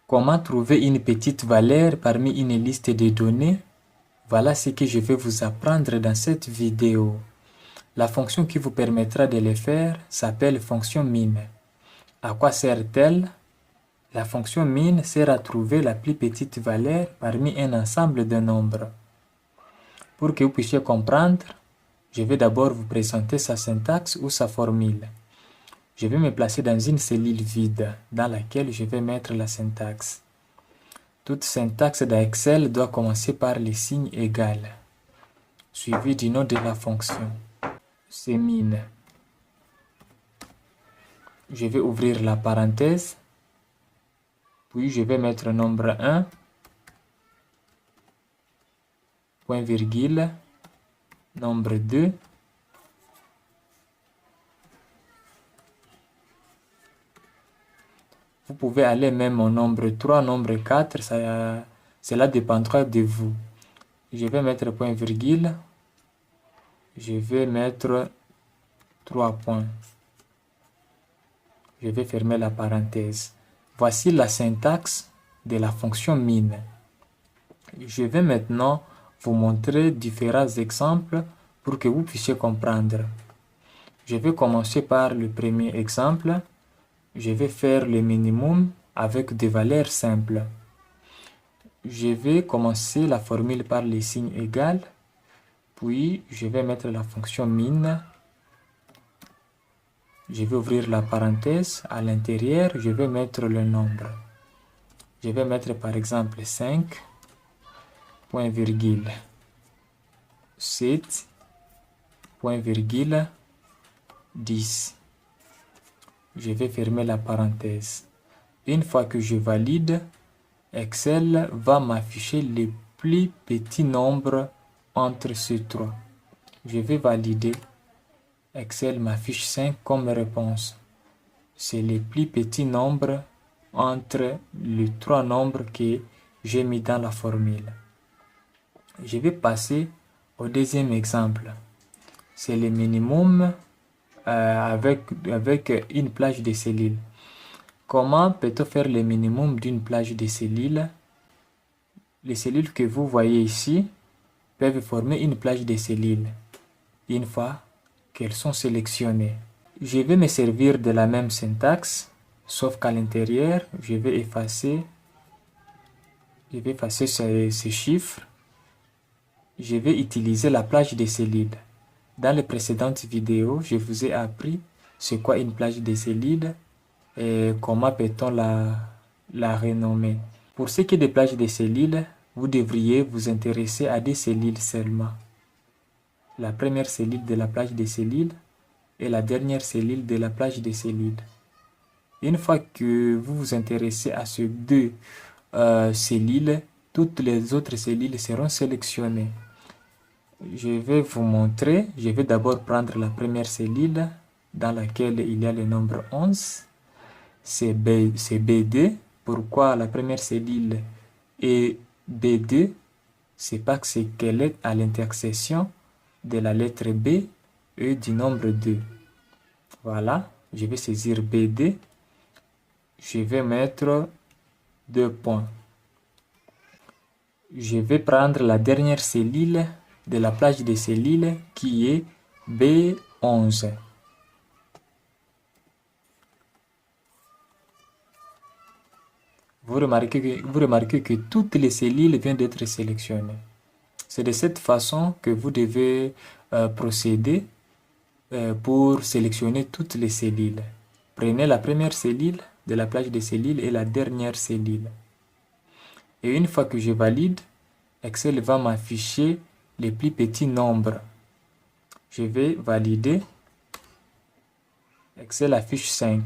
Comment trouver une petite valeur parmi une liste de données? Voilà ce que je vais vous apprendre dans cette vidéo. La fonction qui vous permettra de le faire s'appelle fonction min. À quoi sert-elle? La fonction min sert à trouver la plus petite valeur parmi un ensemble de nombres. Pour que vous puissiez comprendre, je vais d'abord vous présenter sa syntaxe ou sa formule. Je vais me placer dans une cellule vide dans laquelle je vais mettre la syntaxe. Toute syntaxe dans Excel doit commencer par le signe égal, suivi du nom de la fonction. C'est min. Je vais ouvrir la parenthèse, puis je vais mettre nombre 1, point virgule, nombre 2, vous pouvez aller même au nombre 3, nombre 4, cela dépendra de vous. Je vais mettre point virgule, je vais mettre 3 points. Je vais fermer la parenthèse. Voici la syntaxe de la fonction min. Je vais maintenant vous montrer différents exemples pour que vous puissiez comprendre. Je vais commencer par le premier exemple. Je vais faire le minimum avec des valeurs simples. Je vais commencer la formule par les signes égal, puis je vais mettre la fonction min. Je vais ouvrir la parenthèse. À l'intérieur, je vais mettre le nombre. Je vais mettre par exemple 5, point virgule, 7, point virgule, 10. Je vais fermer la parenthèse. Une fois que je valide, Excel va m'afficher les plus petits nombres entre ces trois. Je vais valider. Excel m'affiche 5 comme réponse. C'est les plus petits nombres entre les trois nombres que j'ai mis dans la formule. Je vais passer au deuxième exemple. C'est le minimum avec une plage de cellules. Comment peut-on faire le minimum d'une plage de cellules? Les cellules que vous voyez ici peuvent former une plage de cellules une fois qu'elles sont sélectionnées. Je vais me servir de la même syntaxe, sauf qu'à l'intérieur, je vais effacer ces chiffres. Je vais utiliser la plage de cellules. Dans les précédentes vidéos, je vous ai appris c'est quoi une plage de cellules et comment peut-on la renommer. Pour ce qui est des plages de cellules, vous devriez vous intéresser à des cellules seulement. La première cellule de la plage de cellules et la dernière cellule de la plage de cellules. Une fois que vous vous intéressez à ces deux cellules, toutes les autres cellules seront sélectionnées. Je vais vous montrer. Je vais d'abord prendre la première cellule dans laquelle il y a le nombre 11. C'est B2. Pourquoi la première cellule est B2? C'est parce qu'elle est à l'intersection de la lettre B et du nombre 2. Voilà, je vais saisir B2. Je vais mettre 2 points. Je vais prendre la dernière cellule de la plage de cellules qui est B11. Vous remarquez que toutes les cellules viennent d'être sélectionnées. C'est de cette façon que vous devez procéder pour sélectionner toutes les cellules. Prenez la première cellule de la plage de cellules et la dernière cellule. Et une fois que je valide, Excel va m'afficher les plus petits nombres. Je vais valider. Excel affiche 5.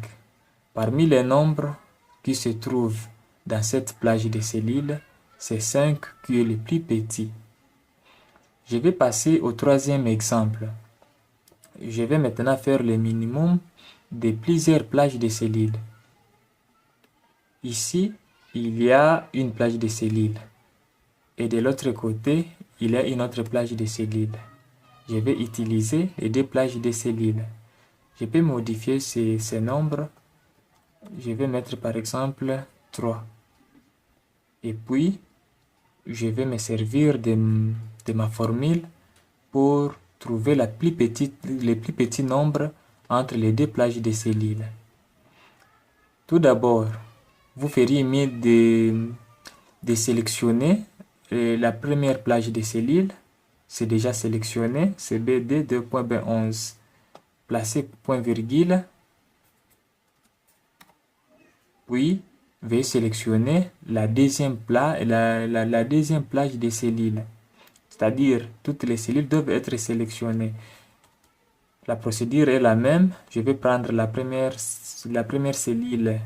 Parmi les nombres qui se trouvent dans cette plage de cellules, c'est 5 qui est le plus petit. Je vais passer au troisième exemple. Je vais maintenant faire le minimum de plusieurs plages de cellules. Ici, il y a une plage de cellules. Et de l'autre côté, il y a une autre plage de cellules. Je vais utiliser les deux plages de cellules. Je peux modifier ces nombres. Je vais mettre par exemple 3. Et puis, je vais me servir de ma formule pour trouver les plus petits nombres entre les deux plages de cellules. Tout d'abord, vous feriez mieux de sélectionner la première plage de cellules. C'est déjà sélectionné, c'est BD 2.B11. Placez point virgule. Puis, veuillez sélectionner la deuxième plage de cellules. C'est-à-dire, toutes les cellules doivent être sélectionnées. La procédure est la même. Je vais prendre la première cellule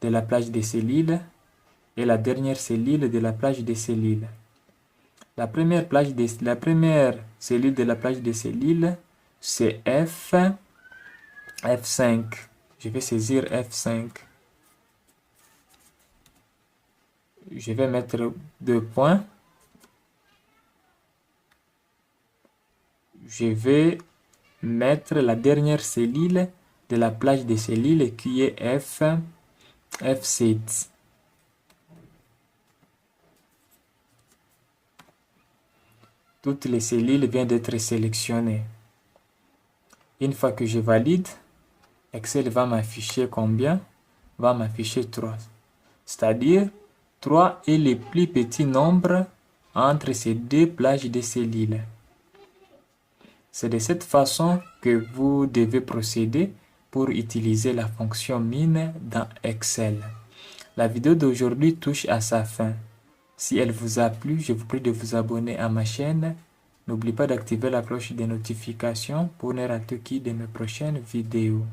de la plage des cellules et la dernière cellule de la plage des cellules. La première cellule de la plage des cellules, c'est F5. Je vais saisir F5. Je vais mettre 2 points. Je vais mettre la dernière cellule de la plage des cellules qui est F7. Toutes les cellules viennent d'être sélectionnées. Une fois que je valide, Excel va m'afficher combien? Va m'afficher 3. C'est-à-dire, 3 est le plus petit nombre entre ces deux plages de cellules. C'est de cette façon que vous devez procéder pour utiliser la fonction min dans Excel. La vidéo d'aujourd'hui touche à sa fin. Si elle vous a plu, je vous prie de vous abonner à ma chaîne. N'oubliez pas d'activer la cloche de notification pour ne rater aucune de mes prochaines vidéos.